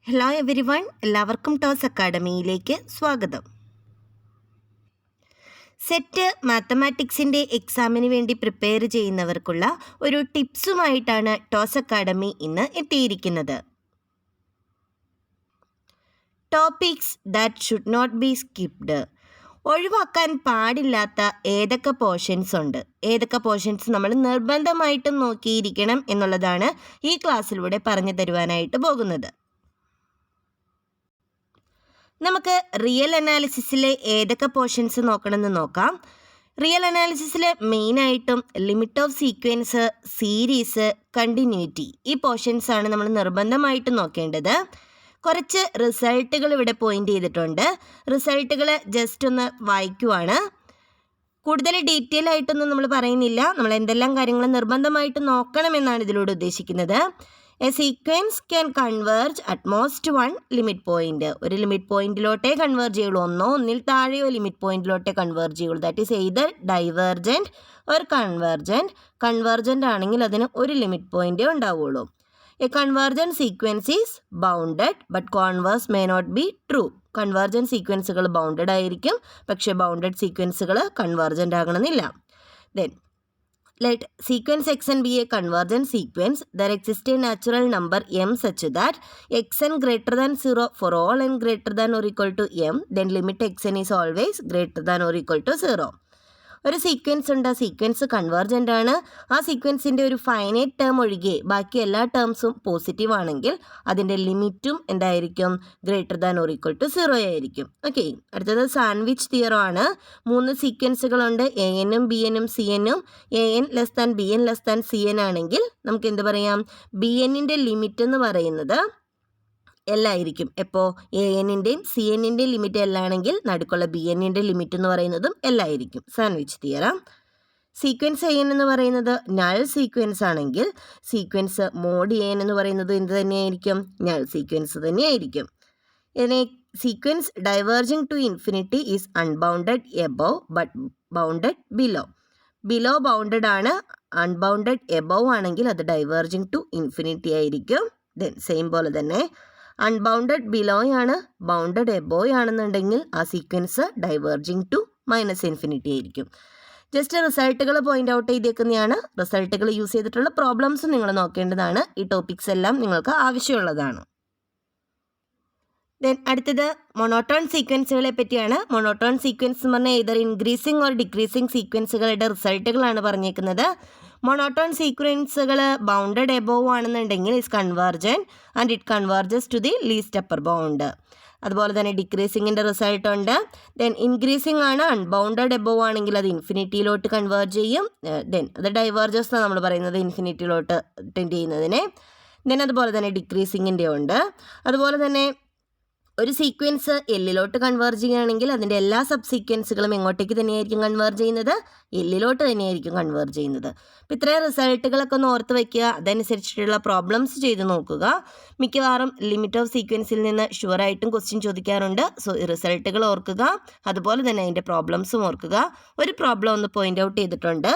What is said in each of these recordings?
Hello every one, എല്ലാവർക്കും toss അക്കാഡമിയിലേക്ക് സ്വാഗതം. Set മാത്തമാറ്റിക്സിൻ്റെ എക്സാമിന് വേണ്ടി പ്രിപ്പയർ ചെയ്യുന്നവർക്കുള്ള ഒരു ടിപ്സുമായിട്ടാണ് ടോസ് അക്കാഡമി ഇന്ന് എത്തിയിരിക്കുന്നത്. Topics that should not be skipped. ഒഴിവാക്കാൻ പാടില്ലാത്ത ഏതൊക്കെ പോർഷൻസ് ഉണ്ട്, ഏതൊക്കെ പോർഷൻസ് നമ്മൾ നിർബന്ധമായിട്ടും നോക്കിയിരിക്കണം എന്നുള്ളതാണ് ഈ ക്ലാസ്സിലൂടെ പറഞ്ഞു തരുവാനായിട്ട് പോകുന്നത്. നമുക്ക് റിയൽ അനാലിസിസിലെ ഏതൊക്കെ പോർഷൻസ് നോക്കണമെന്ന് നോക്കാം. റിയൽ അനാലിസിസിൽ മെയിനായിട്ടും limit of sequence, series, continuity, ഈ പോർഷൻസ് ആണ് നമ്മൾ നിർബന്ധമായിട്ടും നോക്കേണ്ടത്. കുറച്ച് റിസൾട്ടുകൾ ഇവിടെ പോയിന്റ് ചെയ്തിട്ടുണ്ട്. റിസൾട്ടുകൾ ജസ്റ്റ് ഒന്ന് വായിക്കുവാണ്. കൂടുതൽ ഡീറ്റെയിൽ ആയിട്ടൊന്നും നമ്മൾ പറയുന്നില്ല. നമ്മൾ എന്തെല്ലാം കാര്യങ്ങൾ നിർബന്ധമായിട്ട് നോക്കണമെന്നാണ് ഇതിലൂടെ ഉദ്ദേശിക്കുന്നത്. A sequence can converge at most one limit point. ഒരു ലിമിറ്റ് പോയിന്റിലോട്ടേ കൺവേർജ് ചെയ്യുള്ളൂ, ഒന്നിൽ താഴെയോ ലിമിറ്റ് പോയിന്റിലോട്ടേ കൺവേർജ് ചെയ്യുള്ളൂ. That is either divergent or convergent. Convergent ആണെങ്കിൽ അതിന് ഒരു ലിമിറ്റ് പോയിന്റേ ഉണ്ടാവുള്ളൂ. A convergent sequence is bounded but converse may not be true. Convergent സീക്വൻസുകൾ ബൗണ്ടഡ് ആയിരിക്കും, പക്ഷേ ബൗണ്ടഡ് സീക്വൻസുകൾ കൺവേർജൻ്റ് ആകണമെന്നില്ല. Then let sequence xn be a convergent sequence. There exists a natural number m such that xn greater than 0 for all n greater than or equal to m. Then limit xn is always greater than or equal to 0. ഒരു sequence ഉണ്ട്, ആ sequence convergent ആണ്. ആ സീക്വൻസിൻ്റെ ഒരു finite term ഒഴികെ ബാക്കി എല്ലാ ടേംസും positive ആണെങ്കിൽ അതിൻ്റെ ലിമിറ്റും എന്തായിരിക്കും? Greater than or equal to 0 ആയിരിക്കും. ഓക്കെ, അടുത്തത് സാൻഡ്വിച്ച് തിയറം ആണ്. 3 സീക്വൻസുകളുണ്ട്, എ എന്നും ബി എന്നും സി എന്നും. A N less than B N less than C N ആണെങ്കിൽ നമുക്ക് എന്ത് പറയാം? ബി എന്നിൻ്റെ ലിമിറ്റ് എന്ന് പറയുന്നത് എല്ലായിരിക്കും. എപ്പോൾ എ എന്നിൻ്റെയും സി എന്നിൻ്റെയും ലിമിറ്റ് എല്ലാണെങ്കിൽ നടുക്കുള്ള ബി എന്നിൻ്റെ ലിമിറ്റ് എന്ന് പറയുന്നതും എല്ലായിരിക്കും. Sandwich theorem. Sequence A N എന്ന് പറയുന്നത് നൾ സീക്വൻസ് ആണെങ്കിൽ സീക്വൻസ് മോഡ് എ എൻ എന്ന് പറയുന്നത് എന്ത് തന്നെയായിരിക്കും? നൾ സീക്വൻസ് തന്നെയായിരിക്കും. ഇതിനെ sequence diverging to infinity is unbounded above but bounded below. Below bounded ആണ്, അൺബൗണ്ടഡ് എബവ് ആണെങ്കിൽ അത് ഡൈവേർജിങ് ടു ഇൻഫിനിറ്റി ആയിരിക്കും. ദെൻ സെയിം പോലെ തന്നെ അൺബൗണ്ടഡ് ബിലോയാണ്, ബൗണ്ടഡ് എബോയ് ആണെന്നുണ്ടെങ്കിൽ ആ sequence diverging to minus infinity ആയിരിക്കും. ജസ്റ്റ് റിസൾട്ടുകൾ പോയിന്റ് ഔട്ട് ചെയ്തേക്കുന്നതാണ്. റിസൾട്ടുകൾ യൂസ് ചെയ്തിട്ടുള്ള പ്രോബ്ലംസ് നിങ്ങൾ നോക്കേണ്ടതാണ്. ഈ ടോപ്പിക്സ് എല്ലാം നിങ്ങൾക്ക് ആവശ്യമുള്ളതാണ്. ദെൻ അടുത്തത് മൊണോട്ടോൺ സീക്വൻസുകളെ പറ്റിയാണ്. മൊണോട്ടോൺ സീക്വൻസ് എന്ന് പറഞ്ഞാൽ ഇതർ ഇൻക്രീസിങ് ഓർ ഡിക്രീസിങ് സീക്വൻസുകളുടെ റിസൾട്ടുകളാണ് പറഞ്ഞേക്കുന്നത്. മൊണോട്ടോൺ സീക്വൻസുകൾ ബൗണ്ടഡ് എബോവ് ആണെന്നുണ്ടെങ്കിൽ is convergent and it converges to the least upper bound. അതുപോലെ തന്നെ ഡിക്രീസിങ്ങിൻ്റെ റിസൾട്ട് ഉണ്ട്. ദെൻ ഇൻക്രീസിങ് ആണ്, അൺബൗണ്ടഡ് എബോവ് ആണെങ്കിൽ അത് ഇൻഫിനിറ്റിയിലോട്ട് കൺവേർജ് ചെയ്യും. ദെൻ അത് ഡൈവേർജസ് എന്നാണ് നമ്മൾ പറയുന്നത്, ഇൻഫിനിറ്റിയിലോട്ട് ടെൻഡ് ചെയ്യുന്നതിനെ. ദെൻ അതുപോലെ തന്നെ ഡിക്രീസിങ്ങിൻ്റെ ഉണ്ട്. അതുപോലെ തന്നെ ഒരു സീക്വൻസ് എല്ലിലോട്ട് കൺവേർജ് ചെയ്യുകയാണെങ്കിൽ അതിൻ്റെ എല്ലാ സബ് സീക്വൻസുകളും എങ്ങോട്ടേക്ക് തന്നെയായിരിക്കും കൺവേർജ് ചെയ്യുന്നത്? എല്ലിലോട്ട് തന്നെയായിരിക്കും കൺവേർജ് ചെയ്യുന്നത്. അപ്പോൾ ഇത്രയും റിസൾട്ടുകളൊക്കെ ഒന്ന് ഓർത്ത് വയ്ക്കുക. അതനുസരിച്ചിട്ടുള്ള പ്രോബ്ലംസ് ചെയ്ത് നോക്കുക. മിക്കവാറും ലിമിറ്റ് ഓഫ് സീക്വൻസിൽ നിന്ന് ഷുവറായിട്ടും ക്വസ്റ്റ്യൻ ചോദിക്കാറുണ്ട്. സോ ഈ റിസൾട്ടുകൾ ഓർക്കുക, അതുപോലെ തന്നെ അതിൻ്റെ പ്രോബ്ലംസും ഓർക്കുക. ഒരു പ്രോബ്ലം ഒന്ന് പോയിന്റ് ഔട്ട് ചെയ്തിട്ടുണ്ട്.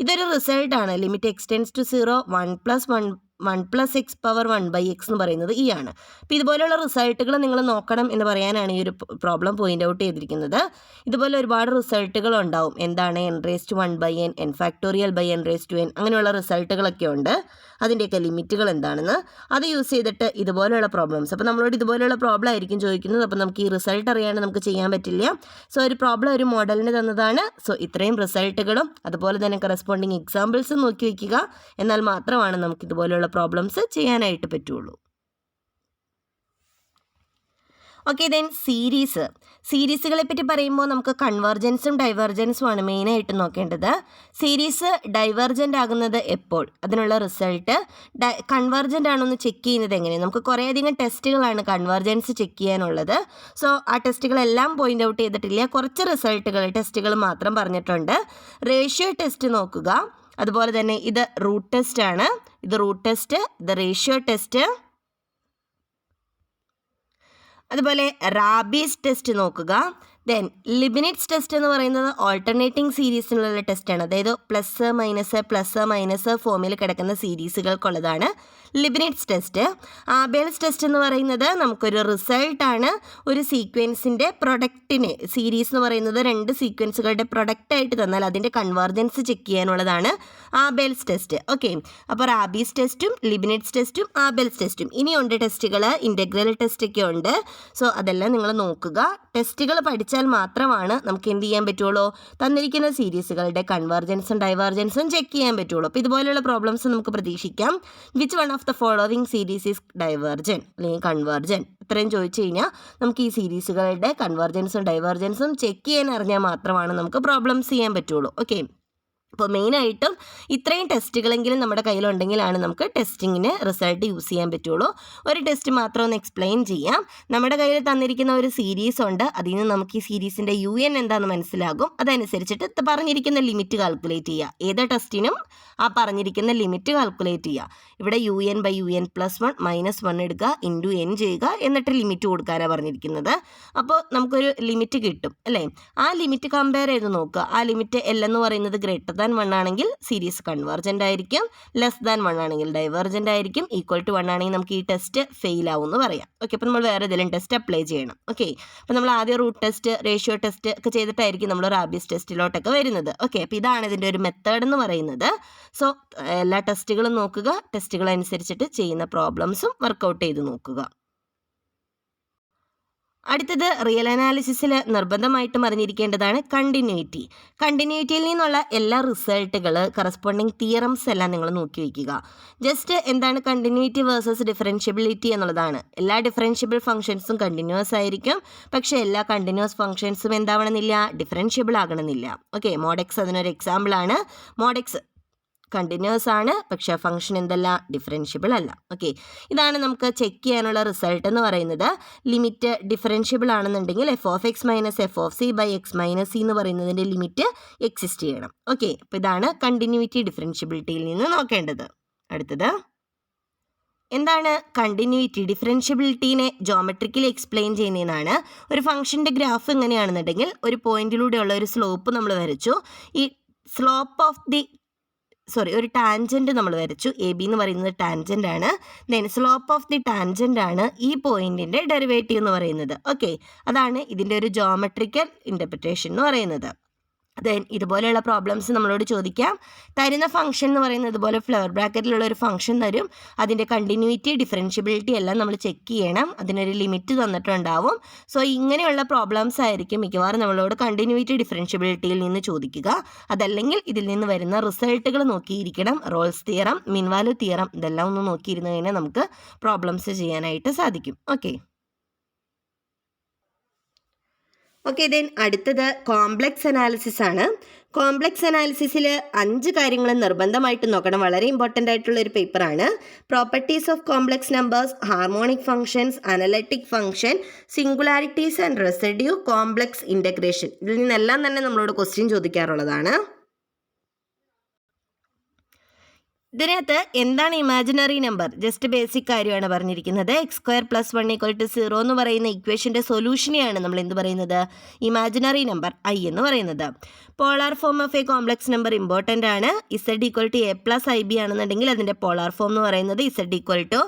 ഇതൊരു റിസൾട്ടാണ്. Limit x tends to 0 1 + x power 1/x എന്ന് പറയുന്നത് ഈ ആണ്. അപ്പോൾ ഇതുപോലെയുള്ള റിസൾട്ടുകൾ നിങ്ങൾ നോക്കണം എന്ന് പറയാനാണ് ഈ ഒരു പ്രോബ്ലം പോയിന്റ് ഔട്ട് ചെയ്തിരിക്കുന്നത്. ഇതുപോലെ ഒരുപാട് റിസൾട്ടുകൾ ഉണ്ടാവും. എന്താണ് n⁻⁴n, n⁴n അങ്ങനെയുള്ള റിസൾട്ടുകളൊക്കെ ഉണ്ട്. അതിൻ്റെയൊക്കെ ലിമിറ്റുകൾ എന്താണെന്ന് അത് യൂസ് ചെയ്തിട്ട് ഇതുപോലെയുള്ള പ്രോബ്ലംസ്, അപ്പോൾ നമ്മളോട് ഇതുപോലെയുള്ള പ്രോബ്ലം ആയിരിക്കും ചോദിക്കുന്നത്. അപ്പോൾ നമുക്ക് ഈ റിസൾട്ട് അറിയാണ്ട് നമുക്ക് ചെയ്യാൻ പറ്റില്ല. സോ ഒരു പ്രോബ്ലം ഒരു മോഡലിന് തന്നതാണ്. സോ ഇത്രയും റിസൾട്ടുകളും അതുപോലെ തന്നെ കറസ്പോണ്ടിങ് എക്സാമ്പിൾസും നോക്കി വയ്ക്കുക. എന്നാൽ മാത്രമാണ് നമുക്ക് ഇതുപോലെയുള്ള പ്രോബ്ലംസ് ചെയ്യാനായിട്ട് പറ്റുള്ളൂ. ഓക്കെ, ദെൻ സീരീസുകളെ പറ്റി പറയുമ്പോൾ നമുക്ക് കൺവേർജൻസും ഡൈവേർജൻസും ആണ് മെയിനായിട്ട് നോക്കേണ്ടത്. സീരീസ് ഡൈവേർജൻ്റ് ആകുന്നത് എപ്പോൾ? അതിനുള്ള റിസൾട്ട് കൺവേർജൻ്റ് ആണോ എന്ന് ചെക്ക് ചെയ്യുന്നത് എങ്ങനെ? നമുക്ക് കുറേയധികം ടെസ്റ്റുകളാണ് കൺവേർജൻസ് ചെക്ക് ചെയ്യാനുള്ളത്. സോ ആ ടെസ്റ്റുകളെല്ലാം പോയിന്റ് ഔട്ട് ചെയ്തിട്ടില്ല, കുറച്ച് ടെസ്റ്റുകൾ മാത്രം പറഞ്ഞിട്ടുണ്ട്. റേഷ്യോ ടെസ്റ്റ് നോക്കുക. അതുപോലെ തന്നെ ഇത് റൂട്ട് ടെസ്റ്റ് ആണ്. ഇത് റൂട്ട് ടെസ്റ്റ്, ഇത് റേഷ്യോ ടെസ്റ്റ്. അതുപോലെ റാബീസ് ടെസ്റ്റ് നോക്കുക. ദെൻ ലിബിനിറ്റ്സ് ടെസ്റ്റ് എന്ന് പറയുന്നത് ഓൾട്ടർനേറ്റിംഗ് സീരീസിനുള്ള ടെസ്റ്റാണ്. അതായത് പ്ലസ് മൈനസ് ഫോമിൽ കിടക്കുന്ന സീരീസുകൾക്കുള്ളതാണ് ലിബ്നിറ്റ്സ് ടെസ്റ്റ്. ആബേൽസ് ടെസ്റ്റ് എന്ന് പറയുന്നത് നമുക്കൊരു റിസൾട്ടാണ്. ഒരു സീക്വൻസിൻ്റെ പ്രൊഡക്റ്റിന്, സീരീസ് എന്ന് പറയുന്നത് 2 സീക്വൻസുകളുടെ പ്രൊഡക്റ്റായിട്ട് തന്നാൽ അതിൻ്റെ കൺവേർജൻസ് ചെക്ക് ചെയ്യാനുള്ളതാണ് ആബേൽസ് ടെസ്റ്റ്. ഓക്കെ, അപ്പോൾ റാബീസ് ടെസ്റ്റും ലിബ്നിറ്റ്സ് ടെസ്റ്റും ആബേൽസ് ടെസ്റ്റും. ഇനിയുണ്ട് ടെസ്റ്റുകൾ, ഇൻ്റഗ്രൽ ടെസ്റ്റൊക്കെ ഉണ്ട്. സോ അതെല്ലാം നിങ്ങൾ നോക്കുക. ടെസ്റ്റുകൾ പഠിച്ചാൽ മാത്രമാണ് നമുക്ക് എന്ത് ചെയ്യാൻ പറ്റുള്ളൂ, തന്നിരിക്കുന്ന സീരീസുകളുടെ കൺവേർജൻസും ഡൈവേർജൻസും ചെക്ക് ചെയ്യാൻ പറ്റുള്ളൂ. അപ്പോൾ ഇതുപോലെയുള്ള പ്രോബ്ലംസ് നമുക്ക് പ്രതീക്ഷിക്കാം. Which one of the following series is divergent അല്ലെങ്കിൽ കൺവേർജൻ, ഇത്രയും ചോദിച്ചു കഴിഞ്ഞാൽ നമുക്ക് ഈ സീരീസുകളുടെ കൺവേർജൻസും ഡൈവേർജൻസും ചെക്ക് ചെയ്യാൻ അറിഞ്ഞാൽ മാത്രമാണ് നമുക്ക് പ്രോബ്ലംസ് ചെയ്യാൻ പറ്റുള്ളൂ. ഓക്കെ, അപ്പോൾ മെയിനായിട്ടും ഇത്രയും ടെസ്റ്റുകളെങ്കിലും നമ്മുടെ കയ്യിലുണ്ടെങ്കിലാണ് നമുക്ക് ടെസ്റ്റിങ്ങിന് റിസൾട്ട് യൂസ് ചെയ്യാൻ പറ്റുള്ളൂ. ഒരു ടെസ്റ്റ് മാത്രം ഒന്ന് എക്സ്പ്ലെയിൻ ചെയ്യാം. നമ്മുടെ കയ്യിൽ തന്നിരിക്കുന്ന ഒരു സീരീസ് ഉണ്ട്. അതിൽ നിന്ന് നമുക്ക് ഈ സീരീസിൻ്റെ UN എന്താണെന്ന് മനസ്സിലാകും. അതനുസരിച്ചിട്ട് പറഞ്ഞിരിക്കുന്ന ലിമിറ്റ് കാൽക്കുലേറ്റ് ചെയ്യുക. ഏത് ടെസ്റ്റിനും ആ പറഞ്ഞിരിക്കുന്ന ലിമിറ്റ് കാൽക്കുലേറ്റ് ചെയ്യുക. ഇവിടെ UN/UN+1 -1 എടുക്കുക, × n ചെയ്യുക, എന്നിട്ട് ലിമിറ്റ് കൊടുക്കാനാണ് പറഞ്ഞിരിക്കുന്നത്. അപ്പോൾ നമുക്കൊരു ലിമിറ്റ് കിട്ടും അല്ലേ. ആ ലിമിറ്റ് കമ്പയർ ചെയ്ത് നോക്കുക. ആ ലിമിറ്റ് L എന്ന് പറയുന്നത് > 1 ആണെങ്കിൽ സീരീസ് കൺവേർജൻ്റ് ആയിരിക്കും, <1 ആണെങ്കിൽ ഡൈവേർജൻ്റ് ആയിരിക്കും, = 1 ആണെങ്കിൽ നമുക്ക് ഈ ടെസ്റ്റ് ഫെയിൽ ആവും എന്ന് പറയാം. ഓക്കെ, അപ്പോൾ നമ്മൾ വേറെ ഏതെങ്കിലും ടെസ്റ്റ് അപ്ലൈ ചെയ്യണം. ഓക്കെ, അപ്പോൾ നമ്മൾ ആദ്യം റൂട്ട് ടെസ്റ്റ്, റേഷ്യോ ടെസ്റ്റ് ഒക്കെ ചെയ്തിട്ടായിരിക്കും നമ്മൾ റാബീസ് ടെസ്റ്റിലോട്ടൊക്കെ വരുന്നത്. ഓക്കെ, അപ്പോൾ ഇതാണ് ഇതിൻ്റെ ഒരു മെത്തേഡ് എന്ന് പറയുന്നത്. സോ എല്ലാ ടെസ്റ്റുകളും നോക്കുക, ടെസ്റ്റുകൾ അനുസരിച്ചിട്ട് ചെയ്യുന്ന പ്രോബ്ലംസും വർക്കൗട്ട് ചെയ്ത് നോക്കുക. അടുത്തത് റിയൽ അനാലിസിസിൽ നിർബന്ധമായിട്ടും അറിഞ്ഞിരിക്കേണ്ടതാണ് കണ്ടിന്യൂറ്റി. കണ്ടിന്യൂറ്റിയിൽ നിന്നുള്ള എല്ലാ റിസൾട്ടുകൾ, കറസ്പോണ്ടിങ് തിയറംസ് എല്ലാം നിങ്ങൾ നോക്കി വയ്ക്കുക. ജസ്റ്റ് എന്താണ് കണ്ടിന്യൂറ്റി വേഴ്സസ് ഡിഫറൻഷ്യബിലിറ്റി എന്നുള്ളതാണ്. എല്ലാ ഡിഫറൻഷ്യബിൾ ഫംഗ്ഷൻസും കണ്ടിന്യൂസ് ആയിരിക്കും, പക്ഷേ എല്ലാ കണ്ടിന്യൂസ് ഫംഗ്ഷൻസും എന്താവണമെന്നില്ല, ഡിഫറൻഷ്യബിൾ ആകണമെന്നില്ല. ഓക്കെ, മോഡെക്സ് അതിനൊരു എക്സാമ്പിളാണ്. മോഡെക്സ് കണ്ടിന്യൂസ് ആണ്, പക്ഷേ ഫംഗ്ഷൻ എന്തല്ല, ഡിഫറൻഷ്യബിൾ അല്ല. ഓക്കെ, ഇതാണ് നമുക്ക് ചെക്ക് ചെയ്യാനുള്ള റിസൾട്ട് എന്ന് പറയുന്നത്. ലിമിറ്റ് ഡിഫറൻഷ്യബിൾ ആണെന്നുണ്ടെങ്കിൽ f(x - f(c)/x - c) എന്ന് പറയുന്നതിൻ്റെ ലിമിറ്റ് എക്സിസ്റ്റ് ചെയ്യണം. ഓക്കെ, അപ്പോൾ ഇതാണ് കണ്ടിന്യൂറ്റി ഡിഫറൻഷ്യബിലിറ്റിയിൽ നിന്ന് നോക്കേണ്ടത്. അടുത്തത് എന്താണ് കണ്ടിന്യൂറ്റി? ഡിഫറൻഷ്യബിലിറ്റീനെ ജോമെട്രിക്കലി എക്സ്പ്ലെയിൻ ചെയ്യുന്നതാണ്. ഒരു ഫംഗ്ഷൻ്റെ ഗ്രാഫ് എങ്ങനെയാണെന്നുണ്ടെങ്കിൽ ഒരു പോയിന്റിലൂടെയുള്ള ഒരു സ്ലോപ്പ് നമ്മൾ വരച്ചു. ഈ സ്ലോപ്പ് ഓഫ് ദി ഒരു ടാൻജൻറ്റ് നമ്മൾ വരച്ചു. AB എന്ന് പറയുന്നത് ടാൻജൻ്റ് ആണ്. Then slope of the tangent ആണ് ഈ പോയിന്റിൻ്റെ ഡെറിവേറ്റീവ് എന്ന് പറയുന്നത്. ഓക്കെ, അതാണ് ഇതിൻ്റെ ഒരു ജോമെട്രിക്കൽ ഇൻ്റർപ്രിറ്റേഷൻ എന്ന് പറയുന്നത്. ദെൻ ഇതുപോലെയുള്ള പ്രോബ്ലംസ് നമ്മളോട് ചോദിക്കാം. തരുന്ന ഫംഗ്ഷൻ എന്ന് പറയുന്നത് ഇതുപോലെ ഫ്ലവർ ബ്രാക്കറ്റിലുള്ള ഒരു ഫംഗ്ഷൻ തരും. അതിൻ്റെ കണ്ടിന്യൂറ്റി, ഡിഫറൻഷ്യബിലിറ്റി എല്ലാം നമ്മൾ ചെക്ക് ചെയ്യണം. അതിനൊരു ലിമിറ്റ് തന്നിട്ടുണ്ടാവും. സോ ഇങ്ങനെയുള്ള പ്രോബ്ലംസ് ആയിരിക്കും മിക്കവാറും നമ്മളോട് കണ്ടിന്യൂറ്റി ഡിഫറൻഷ്യബിലിറ്റിയിൽ നിന്ന് ചോദിക്കുക. അതല്ലെങ്കിൽ ഇതിൽ നിന്ന് വരുന്ന റിസൾട്ടുകൾ നോക്കിയിരിക്കണം. Rolle's theorem, mean value theorem, ഇതെല്ലാം ഒന്ന് നോക്കിയിരുന്നു കഴിഞ്ഞാൽ നമുക്ക് പ്രോബ്ലംസ് ചെയ്യാനായിട്ട് സാധിക്കും. ഓക്കെ, ദെൻ അടുത്തത് കോംപ്ലക്സ് അനാലിസിസ് ആണ്. കോംപ്ലക്സ് അനാലിസിസിൽ 5 കാര്യങ്ങൾ നിർബന്ധമായിട്ട് നോക്കണം. വളരെ ഇമ്പോർട്ടൻ്റ് ആയിട്ടുള്ള ഒരു പേപ്പറാണ്. Properties of complex numbers, harmonic functions, analytic function, singularities and residue, complex integration. ഇതിൽ നിന്നെല്ലാം തന്നെ നമ്മളോട് ക്വസ്റ്റ്യൻ ചോദിക്കാറുള്ളതാണ്. ഇതിനകത്ത് എന്താണ് ഇമാജിനറി നമ്പർ? ജസ്റ്റ് ബേസിക് കാര്യമാണ് പറഞ്ഞിരിക്കുന്നത്. x² + 1 = 0 എന്ന് പറയുന്ന ഇക്വേഷൻ്റെ സൊല്യൂഷനെയാണ് നമ്മൾ എന്ത് പറയുന്നത്, ഇമാജിനറി നമ്പർ I എന്ന് പറയുന്നത്. Polar form of a complex number important ആണ്. z = a + ib ആണെന്നുണ്ടെങ്കിൽ അതിൻ്റെ പോളാർ ഫോം എന്ന് പറയുന്നത് z =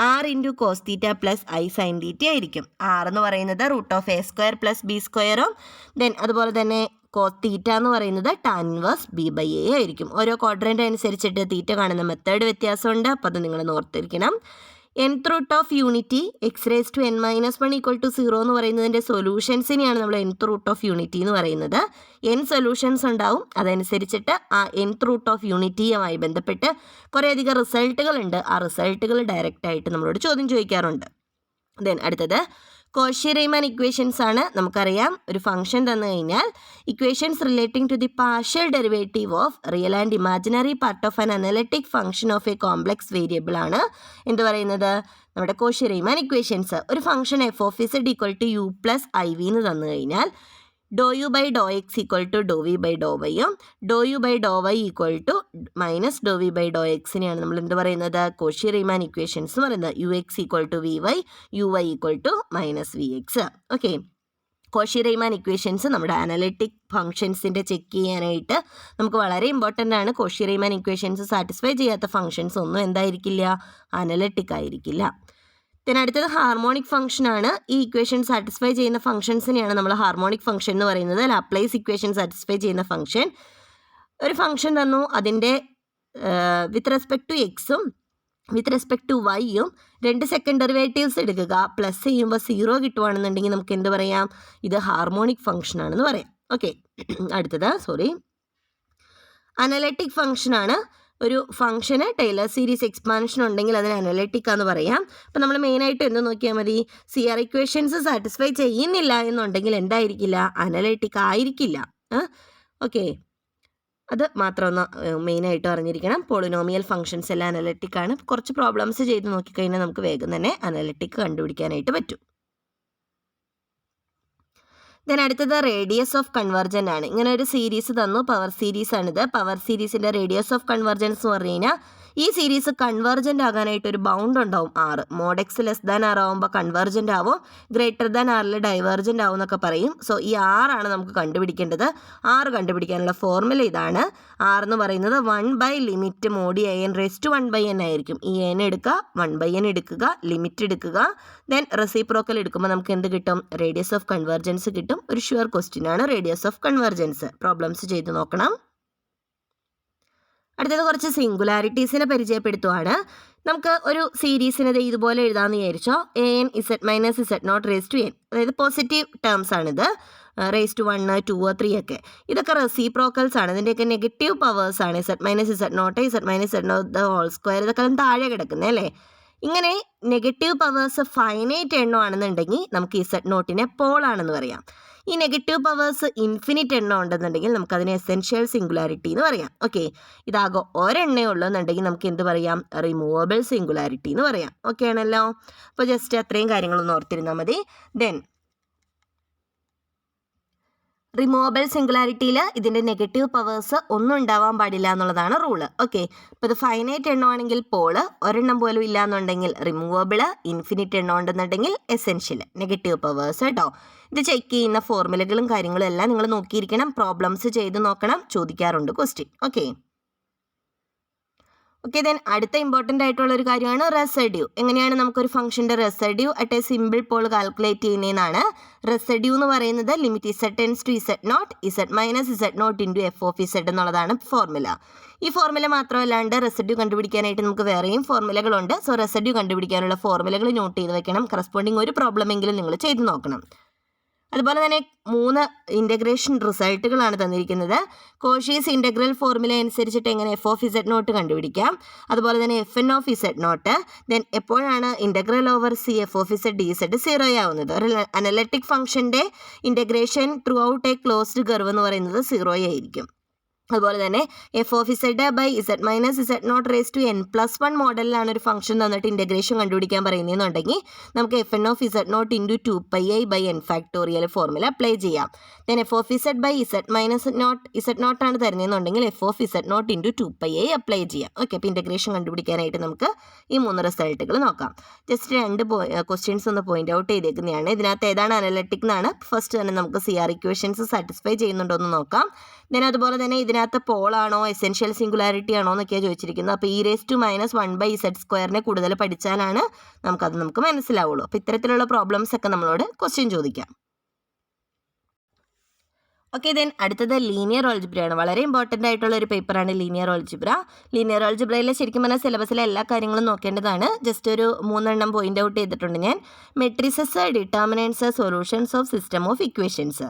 r × cos θ + i sin θ ആയിരിക്കും. r എന്ന് പറയുന്നത് √a² + b², ദെൻ അതുപോലെ തന്നെ cos θ എന്ന് പറയുന്നത് tan ഇൻവേഴ്സ് b/a ആയിരിക്കും. ഓരോ ക്വാഡ്രൻ്റ് അനുസരിച്ചിട്ട് തീറ്റ കാണുന്ന മെത്തേഡ് വ്യത്യാസമുണ്ട്. അപ്പോൾ അത് നിങ്ങൾ ഓർത്തിരിക്കണം. nth root of unity x⁻n - 1 = 0 എന്ന് പറയുന്നതിൻ്റെ സൊല്യൂഷൻസിനെയാണ് നമ്മൾ nth റൂട്ട് ഓഫ് യൂണിറ്റി എന്ന് പറയുന്നത്. n സൊല്യൂഷൻസ് ഉണ്ടാവും. അതനുസരിച്ചിട്ട് ആ nth റൂട്ട് ഓഫ് യൂണിറ്റിയുമായി ബന്ധപ്പെട്ട് കുറേയധികം റിസൾട്ടുകളുണ്ട്. ആ റിസൾട്ടുകൾ ഡയറക്റ്റായിട്ട് നമ്മളോട് ചോദ്യം ചോദിക്കാറുണ്ട്. ദെൻ അടുത്തത് കോഷി-റീമാൻ ഇക്വേഷൻസ് ആണ്. നമുക്കറിയാം, ഒരു ഫംഗ്ഷൻ തന്നു കഴിഞ്ഞാൽ equations relating to the partial derivative of real and imaginary part of an analytic function of a complex variable ആണ് എന്ത് പറയുന്നത്, നമ്മുടെ കോഷി-റീമാൻ ഇക്വേഷൻസ്. ഒരു ഫംഗ്ഷൻ f(z) = u + iv എന്ന് തന്നു കഴിഞ്ഞാൽ ∂u/∂x = ∂v/∂y ∂u/∂y = -∂v/∂x നമ്മൾ എന്ത് പറയുന്നത്, കോഷി-റീമാൻ ഇക്വേഷൻസ് എന്ന് പറയുന്നത്. ux = vy, uy = -vx. Okay, Cauchy റീമാൻ equations നമ്മുടെ അനലിറ്റിക് ഫംഗ്ഷൻസിൻ്റെ ചെക്ക് ചെയ്യാനായിട്ട് നമുക്ക് വളരെ ഇമ്പോർട്ടൻ്റ് ആണ്. കോഷി റീമാൻ ഇക്വേഷൻസ് സാറ്റിസ്ഫൈ ചെയ്യാത്ത ഫംഗ്ഷൻസ് ഒന്നും എന്തായിരിക്കില്ല, അനലിറ്റിക് ആയിരിക്കില്ല. പിന്നെ അടുത്തത് ഹാർമോണിക് ഫംഗ്ഷൻ ആണ്. ഈ ഇക്വേഷൻ സാറ്റിസ്ഫൈ ചെയ്യുന്ന ഫംഗ്ഷൻസിനെയാണ് നമ്മൾ ഹാർമോണിക് ഫംഗ്ഷൻ എന്ന് പറയുന്നത്. ലാപ്ലേസ് ഇക്വേഷൻ സാറ്റിസ്ഫൈ ചെയ്യുന്ന ഫംഗ്ഷൻ, ഒരു ഫംഗ്ഷൻ തന്നു, അതിൻ്റെ വിത്ത് റെസ്പെക്ട് ടു എക്സും വിത്ത് റെസ്പെക്ട് ടു വൈയും 2 സെക്കൻഡ് ഡെറിവേറ്റീവ്സ് എടുക്കുക, പ്ലസ് ചെയ്യുമ്പോൾ 0 കിട്ടുവാണെന്നുണ്ടെങ്കിൽ നമുക്ക് എന്ത് പറയാം, ഇത് ഹാർമോണിക് ഫംഗ്ഷൻ ആണെന്ന് പറയാം. ഓക്കെ, അടുത്തത് അനലറ്റിക് ഫംഗ്ഷൻ ആണ്. ഒരു ഫംഗ്ഷന് ടൈലർ സീരീസ് എക്സ്പാൻഷൻ ഉണ്ടെങ്കിൽ അതിന് അനലറ്റിക് ആണെന്ന് പറയാം. അപ്പം നമ്മൾ മെയിനായിട്ട് എന്ത് നോക്കിയാൽ മതി, CR ഇക്വേഷൻസ് സാറ്റിസ്ഫൈ ചെയ്യുന്നില്ല എന്നുണ്ടെങ്കിൽ എന്തായിരിക്കില്ല, അനലറ്റിക് ആയിരിക്കില്ല. ഓക്കെ, അത് മാത്രം ഒന്ന് മെയിനായിട്ട് അറിഞ്ഞിരിക്കണം. പോളിനോമിയൽ ഫംഗ്ഷൻസ് എല്ലാം അനലറ്റിക് ആണ്. കുറച്ച് പ്രോബ്ലംസ് ചെയ്ത് നോക്കിക്കഴിഞ്ഞാൽ നമുക്ക് വേഗം തന്നെ അനലറ്റിക് കണ്ടുപിടിക്കാനായിട്ട് പറ്റും. ദെൻ അടുത്തത് റേഡിയസ് ഓഫ് കൺവെർജൻ ആണ്. ഇങ്ങനെ ഒരു സീരീസ് തന്നു, പവർ സീരീസ് ആണിത്. പവർ സീരീസിൻ്റെ റേഡിയസ് ഓഫ് കൺവെർജൻസ് എന്ന് പറഞ്ഞു കഴിഞ്ഞാൽ ഈ സീരീസ് കൺവെർജൻ്റ് ആകാനായിട്ട് ഒരു ബൗണ്ട് ഉണ്ടാവും, R. mod x less than R ആവുമ്പോൾ കൺവെർജൻ്റ് ആവും, ഗ്രേറ്റർ ദാൻ R ഡൈവേർജൻ്റ് ആവും എന്നൊക്കെ പറയും. സോ ഈ R ആണ് നമുക്ക് കണ്ടുപിടിക്കേണ്ടത്. R കണ്ടുപിടിക്കാനുള്ള ഫോർമുല ഇതാണ്. R എന്ന് പറയുന്നത് 1/limit mod n raised to 1/n ആയിരിക്കും. ഈ n എടുക്കുക, 1/n എടുക്കുക, ലിമിറ്റ് എടുക്കുക, ദെൻ റെസിപ്രോക്കൽ എടുക്കുമ്പോൾ നമുക്ക് എന്ത് കിട്ടും, റേഡിയസ് ഓഫ് കൺവെർജൻസ് കിട്ടും. ഒരു ഷുവർ ക്വസ്റ്റ്യൻ ആണ് റേഡിയസ് ഓഫ് കൺവെർജൻസ്. പ്രോബ്ലംസ് ചെയ്ത് നോക്കണം. അടുത്തത് കുറച്ച് സിംഗുലാരിറ്റീസിനെ പരിചയപ്പെടുത്തുവാണ്. നമുക്ക് ഒരു സീരീസിനെ ഇതുപോലെ എഴുതാമെന്ന് വിചാരിച്ചോ, an z - z0 raised to n, അതായത് പോസിറ്റീവ് ടേംസ് ആണിത്, raised to 1, 2, 3 ഒക്കെ. ഇതൊക്കെ റെസിപ്രോക്കൽസ് ആണ്. ഇതിൻ്റെയൊക്കെ നെഗറ്റീവ് പവേഴ്സ് ആണ്. z - z0, z - z0 whole square, ഇതൊക്കെ താഴെ കിടക്കുന്നത് അല്ലേ. ഇങ്ങനെ നെഗറ്റീവ് പവേഴ്സ് ഫൈനൈറ്റ് എണ്ണം ആണെന്നുണ്ടെങ്കിൽ നമുക്ക് ഈ z0നെ പോളാണെന്ന് പറയാം. ഈ നെഗറ്റീവ് പവേഴ്സ് ഇൻഫിനിറ്റ് എണ്ണം ഉണ്ടെന്നുണ്ടെങ്കിൽ നമുക്കതിനെ എസെൻഷ്യൽ സിംഗുലാരിറ്റി എന്ന് പറയാം. ഓക്കെ, ഇതാകെ ഒരെണ്ണേ ഉള്ളൂ എന്നുണ്ടെങ്കിൽ നമുക്ക് എന്ത് പറയാം, റിമൂവബിൾ സിംഗുലാരിറ്റി എന്ന് പറയാം. ഓക്കെ ആണല്ലോ. അപ്പോൾ ജസ്റ്റ് അത്രയും കാര്യങ്ങളൊന്ന് ഓർത്തിരുന്നാൽ മതി. ദെൻ റിമൂവബിൾ സിംഗുലാരിറ്റിയിൽ ഇതിൻ്റെ നെഗറ്റീവ് പവേഴ്സ് ഒന്നും ഉണ്ടാവാൻ പാടില്ല എന്നുള്ളതാണ് റൂള്. ഓക്കെ, ഇപ്പോൾ ഇത് ഫൈനൈറ്റ് എണ്ണമാണെങ്കിൽ പോള്, ഒരെണ്ണം പോലും ഇല്ല എന്നുണ്ടെങ്കിൽ റിമൂവബിള്, ഇൻഫിനിറ്റ് എണ്ണം ഉണ്ടെന്നുണ്ടെങ്കിൽ എസെൻഷ്യൽ, നെഗറ്റീവ് പവേഴ്സ് കേട്ടോ. ഇത് ചെക്ക് ചെയ്യുന്ന ഫോർമുലകളും കാര്യങ്ങളും എല്ലാം നിങ്ങൾ നോക്കിയിരിക്കണം, പ്രോബ്ലംസ് ചെയ്ത് നോക്കണം, ചോദിക്കാറുണ്ട് ക്വസ്റ്റ്യൻ. ഓക്കെ, ദെൻ അടുത്ത ഇമ്പോർട്ടൻ്റ് ആയിട്ടുള്ള ഒരു കാര്യമാണ് റെസിഡ്യൂ. എങ്ങനെയാണ് നമുക്കൊരു ഫംഗ്ഷൻ്റെ residue at a simple pole calculate ചെയ്യുന്നതെന്നാണ്. റെസിഡ്യൂ എന്ന് പറയുന്നത് limit z tends to z0, z - z0 into f(z) എന്നുള്ളതാണ് ഫോർമുല. ഈ ഫോർമുല മാത്രമല്ലാണ്ട് റെസിഡ്യൂ കണ്ടുപിടിക്കാനായിട്ട് നമുക്ക് വേറെയും ഫോർമുലകളുണ്ട്. സോ റെസിഡ്യൂ കണ്ടുപിടിക്കാനുള്ള ഫോർമുലകൾ നോട്ട് ചെയ്ത് വെക്കണം. കറസ്പോണ്ടിങ് ഒരു പ്രോബ്ലമെങ്കിലും നിങ്ങൾ ചെയ്ത് നോക്കണം. അതുപോലെ തന്നെ 3 ഇൻ്റഗ്രേഷൻ റിസൾട്ടുകളാണ് തന്നിരിക്കുന്നത്. കോഷീസ് ഇൻ്റഗ്രൽ ഫോർമുല അനുസരിച്ചിട്ട് എങ്ങനെ f(z0) കണ്ടുപിടിക്കാം, അതുപോലെ തന്നെ fn(z0), ദെൻ എപ്പോഴാണ് integral over c f(z) dz 0 ആവുന്നത്. ഒരു അനലറ്റിക് ഫംഗ്ഷൻ്റെ integration throughout a closed curve എന്ന് പറയുന്നത് 0 ആയിരിക്കും. അതുപോലെ തന്നെ f(z/z - z0 raised to n+1 മോഡലിലാണ് ഒരു ഫംഗ്ഷൻ തന്നിട്ട് ഇൻ്റഗ്രേഷൻ കണ്ടുപിടിക്കാൻ പറയുന്നതെന്നുണ്ടെങ്കിൽ നമുക്ക് fn(z0) into 2πi/n formula apply ചെയ്യാം. ദെൻ f(z/z0) ആണ് തരുന്നതെന്നുണ്ടെങ്കിൽ f(z0) ഇൻറ്റു 2πi അപ്ലൈ ചെയ്യാം. ഓക്കെ, അപ്പോൾ ഇൻ്റഗ്രേഷൻ കണ്ടുപിടിക്കാനായിട്ട് നമുക്ക് ഈ 3 റിസൾട്ടുകൾ നോക്കാം. ജസ്റ്റ് 2 ക്വസ്റ്റ്യൻസ് ഒന്ന് പോയിന്റ് ഔട്ട് ചെയ്തേക്കുന്നതാണ്. ഇതിനകത്ത് ഏതാണ് അനലറ്റിക് എന്നാണ്. ഫസ്റ്റ് തന്നെ നമുക്ക് CR ഇക്വേഷൻസ് സാറ്റിസ്ഫൈ ചെയ്യുന്നുണ്ടോ എന്ന് നോക്കാം. ദെൻ അതുപോലെ തന്നെ ഇതിനകത്ത് പോളാണോ എസെൻഷ്യൽ സിംഗുലാരിറ്റി ആണോ എന്നൊക്കെയാണ് ചോദിച്ചിരിക്കുന്നത്. അപ്പോൾ e⁻1/z² കൂടുതൽ പഠിച്ചാലാണ് നമുക്ക് മനസ്സിലാവുള്ളൂ. അപ്പോൾ ഇത്തരത്തിലുള്ള പ്രോബ്ലംസ് ഒക്കെ നമ്മളോട് ക്വസ്റ്റ്യൻ ചോദിക്കാം. ഓക്കെ, ദെൻ അടുത്തത് ലീനിയർ ഓൾജിബ്രയാണ്. വളരെ ഇമ്പോർട്ടൻ്റ് ആയിട്ടുള്ള ഒരു പേപ്പറാണ് ലീനിയർ ഓൾജിബ്ര. ലീനിയർ ഓൾജിബ്രയിൽ ശരിക്കും പറഞ്ഞാൽ സിലബസിലെ എല്ലാ കാര്യങ്ങളും നോക്കേണ്ടതാണ്. ജസ്റ്റ് ഒരു 3 പോയിന്റ് ഔട്ട് ചെയ്തിട്ടുണ്ട് ഞാൻ. Matrices, determinants, solutions of system of equations.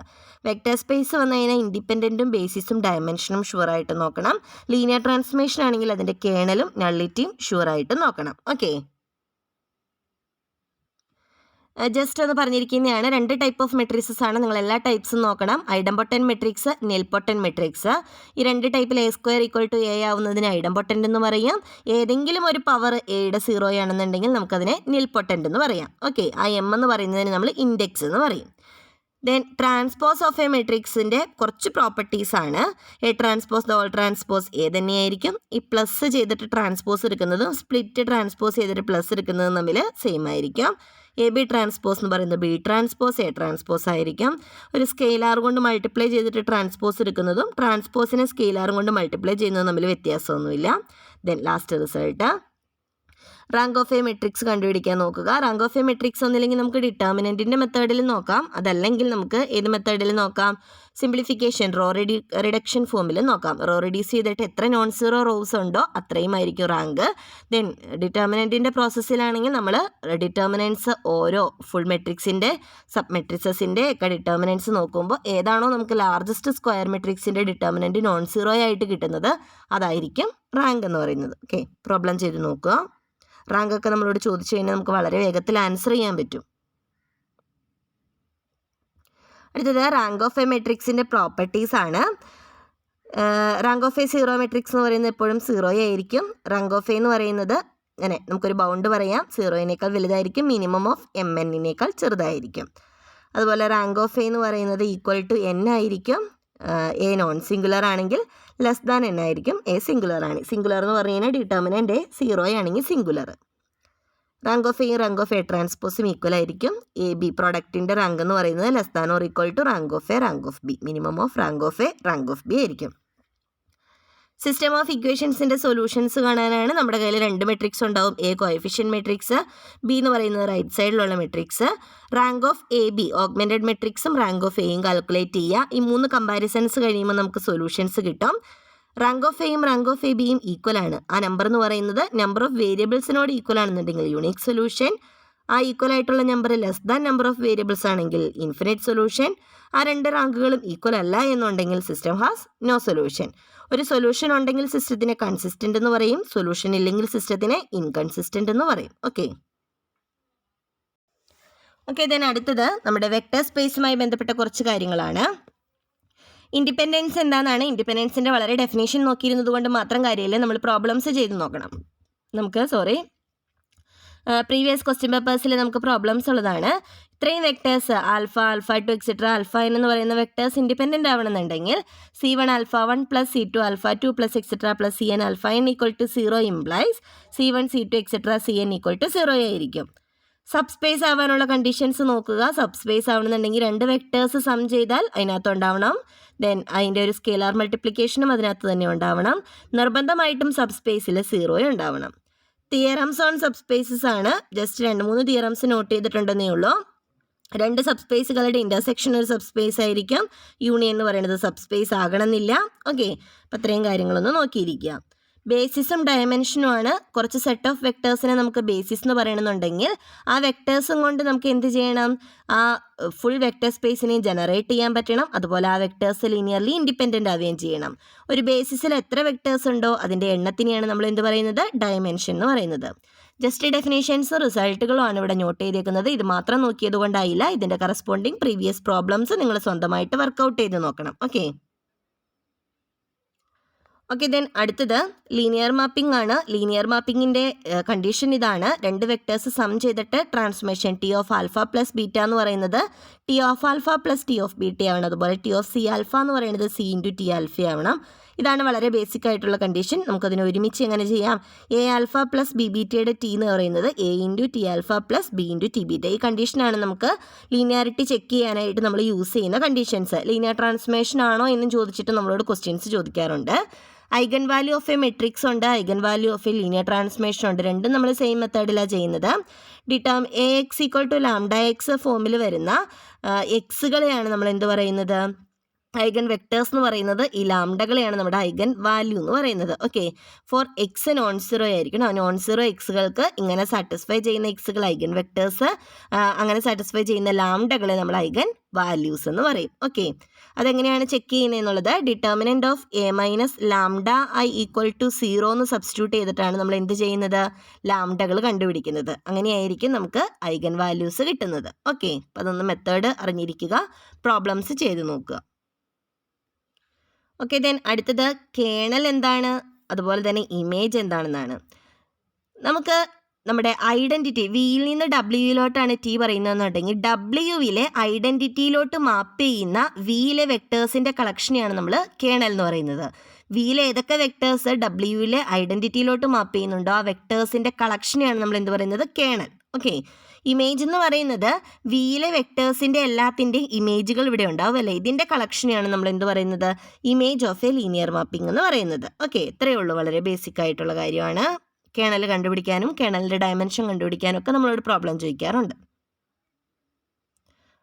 Vector space വന്നു കഴിഞ്ഞാൽ ഇൻഡിപെൻഡൻറ്റും ബേസിസും ഡയമെൻഷനും ഷുവറായിട്ട് നോക്കണം. ലീനിയർ ട്രാൻസ്ഫോർമേഷൻ ആണെങ്കിൽ അതിൻ്റെ കേണലും നള്ളിറ്റിയും ഷുവറായിട്ട് നോക്കണം. ഓക്കെ, ജസ്റ്റ് ഒന്ന് പറഞ്ഞിരിക്കുന്നതാണ്. 2 ടൈപ്പ് ഓഫ് മെട്രിക്സസ് ആണ്. നിങ്ങൾ എല്ലാ ടൈപ്സും നോക്കണം. ഐഡംപൊട്ടൻറ്റ് മെട്രിക്സ്, നിൽപൊട്ടൻറ്റ് മെട്രിക്സ്. ഈ 2 ടൈപ്പിൽ a² = a ആവുന്നതിന് ഐഡംപൊട്ടൻറ്റ് എന്ന് പറയാം. ഏതെങ്കിലും ഒരു പവർ എയുടെ 0 ആണെന്നുണ്ടെങ്കിൽ നമുക്കതിനെ നിൽപൊട്ടൻറ്റ് എന്ന് പറയാം. ഓക്കെ, ആ m എന്ന് പറയുന്നതിന് നമ്മൾ ഇൻഡെക്സ് എന്ന് പറയും. ദെൻ ട്രാൻസ്പോസ് ഓഫ് എ മെട്രിക്സിൻ്റെ കുറച്ച് പ്രോപ്പർട്ടീസ് ആണ്. A transpose the whole transpose A തന്നെയായിരിക്കും. ഈ പ്ലസ് ചെയ്തിട്ട് ട്രാൻസ്പോസ് എടുക്കുന്നതും സ്പ്ലിറ്റ് ട്രാൻസ്പോസ് ചെയ്തിട്ട് പ്ലസ് എടുക്കുന്നതും തമ്മിൽ സെയിം ആയിരിക്കും. എ ബി ട്രാൻസ്പോസ് എന്ന് പറയുന്നത് ബി ട്രാൻസ്പോസ് എ ട്രാൻസ്പോസ് ആയിരിക്കും. ഒരു സ്കെയിലാർ കൊണ്ട് മൾട്ടിപ്ലൈ ചെയ്തിട്ട് ട്രാൻസ്പോസ് എടുക്കുന്നതും ട്രാൻസ്പോസിനെ സ്കെയിലാർ കൊണ്ട് മൾട്ടിപ്ലൈ ചെയ്യുന്നതും തമ്മിൽ വ്യത്യാസമൊന്നുമില്ല. Then last result rank of a matrix കണ്ടുപിടിക്കാൻ നോക്കുക. റാങ്ക് ഓഫ് എ മെട്രിക്സ് ഒന്നില്ലെങ്കിൽ നമുക്ക് ഡിറ്റർമിനൻറ്റിൻ്റെ മെത്തേഡിൽ നോക്കാം, അതല്ലെങ്കിൽ നമുക്ക് ഏത് മെത്തേഡിൽ നോക്കാം, സിംപ്ലിഫിക്കേഷൻ റോ റിഡക്ഷൻ ഫോമിൽ നോക്കാം. റോ റിഡ്യൂസ് ചെയ്തിട്ട് എത്ര നോൺ സീറോ റോസ് ഉണ്ടോ അത്രയും ആയിരിക്കും റാങ്ക്. ദെൻ ഡിറ്റർമിനൻറ്റിൻ്റെ പ്രോസസ്സിലാണെങ്കിൽ നമ്മൾ ഡിറ്റർമിനൻസ് ഓരോ ഫുൾ മെട്രിക്സിൻ്റെ സബ് മെട്രിക്സസിൻ്റെ ഒക്കെ ഡിറ്റർമിനൻസ് നോക്കുമ്പോൾ ഏതാണോ നമുക്ക് ലാർജസ്റ്റ് സ്ക്വയർ മെട്രിക്സിൻ്റെ ഡിറ്റർമിനൻറ്റ് നോൺ സീറോ ആയിട്ട് കിട്ടുന്നത് അതായിരിക്കും റാങ്ക് എന്ന് പറയുന്നത്. ഓക്കെ, പ്രോബ്ലം ചെയ്ത് നോക്കുക. റാങ്കൊക്കെ നമ്മളോട് ചോദിച്ചു കഴിഞ്ഞാൽ നമുക്ക് വളരെ വേഗത്തിൽ ആൻസർ ചെയ്യാൻ പറ്റും. അടുത്തത് റാങ്ക് ഓഫ് എ മെട്രിക്സിൻ്റെ പ്രോപ്പർട്ടീസ് ആണ്. Rank of A zero matrix എന്ന് പറയുന്നത് എപ്പോഴും സീറോ ആയിരിക്കും. റാങ്ക് ഓഫ് എ എന്ന് പറയുന്നത് അങ്ങനെ നമുക്കൊരു ബൗണ്ട് പറയാം, സീറോയിനേക്കാൾ വലുതായിരിക്കും, മിനിമം ഓഫ് MNനേക്കാൾ ചെറുതായിരിക്കും. അതുപോലെ റാങ്ക് ഓഫ് എ എന്ന് പറയുന്നത് ഈക്വൽ ടു N ആയിരിക്കും. എ നോൺ സിംഗുലർ ആണെങ്കിൽ ലെസ് ദാൻ N ആയിരിക്കും. എ സിംഗുലർ ആണ്. സിംഗുലർ എന്ന് പറഞ്ഞു കഴിഞ്ഞാൽ ഡിറ്റർമിനൻ്റ് എ സീറോ ആണെങ്കിൽ സിംഗുലർ. റാങ്ക് ഓഫ് എയും റാങ്ക് ഓഫ് എ ട്രാൻസ്പോസും ഈക്വൽ ആയിരിക്കും. എ ബി പ്രോഡക്റ്റിൻ്റെ റാങ്ക് എന്ന് പറയുന്നത് less than or equal to rank of A rank of B. Minimum of rank of A rank of B ആയിരിക്കും. System of ഇക്വേഷൻസിൻ്റെ solutions കാണാനാണ് നമ്മുടെ കയ്യിൽ രണ്ട് മെട്രിക്സ് ഉണ്ടാവും. എ കോഎഫിഷ്യൻ മെട്രിക്സ്, ബി എന്ന് പറയുന്നത് റൈറ്റ് സൈഡിലുള്ള matrix. Rank of A B augmented മെട്രിക്സും റാങ്ക് ഓഫ് എയും കാൽക്കുലേറ്റ് ചെയ്യുക. ഈ മൂന്ന് കമ്പാരിസൺസ് കഴിയുമ്പോൾ നമുക്ക് സൊല്യൂഷൻസ് കിട്ടും. റാങ്ക് ഓഫ് എയും റാങ്ക് ഓഫ് എ ബിയും ഈക്വൽ ആണ്. ആ നമ്പർ എന്ന് പറയുന്നത് നമ്പർ ഓഫ് വേരിയബിൾസിനോട് ഈക്വൽ ആണെന്നുണ്ടെങ്കിൽ യൂണിക് സൊല്യൂഷൻ, ആ ഈക്വൽ ആയിട്ടുള്ള number less than number of variables ആണെങ്കിൽ ഇൻഫിനിറ്റ് സൊല്യൂഷൻ, ആ രണ്ട് റാങ്കുകളും ഈക്വൽ അല്ല എന്നുണ്ടെങ്കിൽ സിസ്റ്റം ഹാസ് നോ സൊല്യൂഷൻ. ഒരു സൊല്യൂഷൻ ഉണ്ടെങ്കിൽ സിസ്റ്റത്തിനെ കൺസിസ്റ്റൻ്റ് എന്ന് പറയും, സൊല്യൂഷൻ ഇല്ലെങ്കിൽ സിസ്റ്റത്തിനെ ഇൻകൺസിസ്റ്റൻ്റ് എന്ന് പറയും. ഓക്കെ, ദെൻ അടുത്തത് നമ്മുടെ വെക്ടർ സ്പേസുമായി ബന്ധപ്പെട്ട കുറച്ച് കാര്യങ്ങളാണ്. ഇൻഡിപെൻഡൻസ് എന്താണെന്നാണ്. ഇൻഡിപെൻഡൻസിൻ്റെ വളരെ ഡെഫിനേഷൻ നോക്കിയിരുന്നത് കൊണ്ട് മാത്രം കാര്യമില്ല, നമ്മൾ പ്രോബ്ലംസ് ചെയ്ത് നോക്കണം. പ്രീവിയസ് ക്വസ്റ്റ്യൻ പേപ്പേഴ്സിൽ നമുക്ക് പ്രോബ്ലംസ് ഉള്ളതാണ്. ഇത്രയും vectors alpha, alpha two etcetera, alpha എന്ന് പറയുന്ന വെക്ടേഴ്സ് ഇൻഡിപെൻഡൻ്റ് ആവണമെന്നുണ്ടെങ്കിൽ C1 alpha 1 plus C2 alpha 2 plus etcetera plus CN alpha n equal to 0 implies C1 C2 etcetera CN equal to 0 ആയിരിക്കും. Subspace ആവാനുള്ള conditions നോക്കുക. Subspace ആവണമെന്നുണ്ടെങ്കിൽ രണ്ട് vectors some ചെയ്താൽ അതിനകത്ത് ഉണ്ടാവണം. ദെൻ അതിൻ്റെ ഒരു സ്കെയിലാർ മൾട്ടിപ്ലിക്കേഷനും അതിനകത്ത് തന്നെ ഉണ്ടാവണം. നിർബന്ധമായിട്ടും സബ് സ്പേസിൽ 0 ഉണ്ടാവണം. തിയറംസ് ഓൺ സബ് സ്പേസസ് ആണ്. ജസ്റ്റ് 2-3 തിയറംസ് നോട്ട് ചെയ്തിട്ടുണ്ടെന്നേ ഉള്ളൂ. രണ്ട് സബ് സ്പേസുകളുടെ ഇൻ്റർസെക്ഷൻ ഒരു സബ് സ്പേസ് ആയിരിക്കും. യൂണിയൻ എന്ന് പറയുന്നത് സബ് സ്പേസ് ആകണമെന്നില്ല. ഓക്കെ, അപ്പം അത്രയും കാര്യങ്ങളൊന്ന് നോക്കിയിരിക്കുക. ബേസിസും ഡയമെൻഷനുമാണ്. കുറച്ച് സെറ്റ് ഓഫ് വെക്ടേഴ്സിനെ നമുക്ക് ബേസിസ് എന്ന് പറയണമെന്നുണ്ടെങ്കിൽ ആ വെക്ടേഴ്സും കൊണ്ട് നമുക്ക് എന്ത് ചെയ്യണം, ആ ഫുൾ വെക്ടർ സ്പേസിനെ ജനറേറ്റ് ചെയ്യാൻ പറ്റണം. അതുപോലെ ആ വെക്ടേഴ്സ് ലീനിയർലി ഇൻഡിപെൻഡൻ്റ് ആവുകയും ചെയ്യണം. ഒരു ബേസിസിൽ എത്ര വെക്ടേഴ്സ് ഉണ്ടോ അതിൻ്റെ എണ്ണത്തിനെയാണ് നമ്മൾ എന്ത് പറയുന്നത്, ഡയമെൻഷൻ എന്ന് പറയുന്നത്. ജസ്റ്റ് ഡെഫിനേഷൻസും റിസൾട്ടുകളും ആണ് ഇവിടെ നോട്ട് ചെയ്തേക്കുന്നത്. ഇത് മാത്രം നോക്കിയത് കൊണ്ടായില്ല, ഇതിൻ്റെ കറസ്പോണ്ടിങ് പ്രീവിയസ് പ്രോബ്ലംസ് നിങ്ങൾ സ്വന്തമായിട്ട് വർക്കൗട്ട് ചെയ്ത് നോക്കണം. ഓക്കെ, ദെൻ അടുത്തത് ലീനിയർ മാപ്പിംഗ് ആണ്. ലീനിയർ മാപ്പിങ്ങിൻ്റെ കണ്ടീഷൻ ഇതാണ്. രണ്ട് വെക്ടേഴ്സ് സം ചെയ്തിട്ട് transmission T of alpha plus beta എന്ന് പറയുന്നത് T of alpha plus T of beta ആവണം. അതുപോലെ ടി ഓഫ് സി ആൽഫ എന്ന് പറയുന്നത് സി ഇൻറ്റു ടി ആൽഫ ആവണം. ഇതാണ് വളരെ ബേസിക് ആയിട്ടുള്ള കണ്ടീഷൻ. നമുക്കതിനെ ഒരുമിച്ച് എങ്ങനെ ചെയ്യാം, എ ആൽഫ പ്ലസ് ബി ബീറ്റയുടെ ടി എന്ന് പറയുന്നത് A into T alpha plus B into T beta. ഈ കണ്ടീഷനാണ് നമുക്ക് ലീനിയാരിറ്റി ചെക്ക് ചെയ്യാനായിട്ട് നമ്മൾ യൂസ് ചെയ്യുന്ന കണ്ടീഷൻസ്. ലീനിയർ ട്രാൻസ്ഫോർമേഷൻ ആണോ എന്നും ചോദിച്ചിട്ട് നമ്മളോട് ക്വസ്റ്റ്യൻസ് ചോദിക്കാറുണ്ട്. Eigenvalue of a matrix ഉണ്ട്, eigenvalue of a linear transformation ഉണ്ട്. രണ്ടും നമ്മൾ സെയിം മെത്തേഡിലാണ് ചെയ്യുന്നത്. A X equal to lambda X ഫോമിൽ വരുന്ന എക്സുകളെയാണ് നമ്മൾ എന്ത് പറയുന്നത്, ഐഗൻ വെക്ടേഴ്സ് എന്ന് പറയുന്നത്. ഈ ലാംഡകളെയാണ് നമ്മുടെ ഐഗൻ വാല്യൂ എന്ന് പറയുന്നത്. Okay, for x non zero ആയിരിക്കണം. നോൺ സീറോ എക്സുകൾക്ക് ഇങ്ങനെ സാറ്റിസ്ഫൈ ചെയ്യുന്ന എക്സുകൾ ഐഗൻ വെക്ടേഴ്സ്, അങ്ങനെ സാറ്റിസ്ഫൈ ചെയ്യുന്ന ലാംഡകളെ നമ്മൾ ഐഗൻ വാല്യൂസ് എന്ന് പറയും. ഓക്കെ, അതെങ്ങനെയാണ് ചെക്ക് ചെയ്യുന്നത് എന്നുള്ളത്, determinant of A minus lambda I equal to 0 എന്ന് സബ്സ്റ്റിറ്റ്യൂട്ട് ചെയ്തിട്ടാണ് നമ്മൾ എന്ത് ചെയ്യുന്നത്, ലാംഡകൾ കണ്ടുപിടിക്കുന്നത്. അങ്ങനെയായിരിക്കും നമുക്ക് ഐഗൻ വാല്യൂസ് കിട്ടുന്നത്. ഓക്കെ, അപ്പം അതൊന്ന് മെത്തേഡ് അറിഞ്ഞിരിക്കുക, പ്രോബ്ലംസ് ചെയ്ത് നോക്കുക. ഓക്കെ, ദെൻ അടുത്തത് കേണൽ എന്താണ്, അതുപോലെ തന്നെ ഇമേജ് എന്താണെന്നാണ്. നമുക്ക് നമ്മുടെ ഐഡൻറ്റിറ്റി വിയിൽ നിന്ന് ഡബ്ല്യുയിലോട്ടാണ് ടി പറയുന്നതെന്നുണ്ടെങ്കിൽ ഡബ്ല്യുവിലെ ഐഡൻറ്റിറ്റിയിലോട്ട് മാപ്പ് ചെയ്യുന്ന വിയിലെ വെക്ടേഴ്സിൻ്റെ കളക്ഷനെയാണ് നമ്മൾ കേണൽ എന്ന് പറയുന്നത്. വിയിലെ ഏതൊക്കെ വെക്ടേഴ്സ് ഡബ്ല്യുവിലെ ഐഡൻറ്റിറ്റിയിലോട്ട് മാപ്പ് ചെയ്യുന്നുണ്ടോ ആ വെക്ടേഴ്സിൻ്റെ കളക്ഷനെയാണ് നമ്മൾ എന്ത് പറയുന്നത്, കേണൽ. ഓക്കെ, ഇമേജ് എന്ന് പറയുന്നത് വിയിലെ വെക്ടേഴ്സിൻ്റെ എല്ലാത്തിൻ്റെയും ഇമേജുകൾ ഇവിടെ ഉണ്ടാവും അല്ലേ. ഇതിൻ്റെ കളക്ഷനെയാണ് നമ്മൾ എന്ത് പറയുന്നത്, image of a linear mapping എന്ന് പറയുന്നത്. ഓക്കെ, ഇത്രയേ ഉള്ളൂ, വളരെ ബേസിക് ആയിട്ടുള്ള കാര്യമാണ്. കേണൽ കണ്ടുപിടിക്കാനും കേണലിൻ്റെ ഡയമെൻഷൻ കണ്ടുപിടിക്കാനും ഒക്കെ നമ്മളോട് പ്രോബ്ലം ചോദിക്കാറുണ്ട്.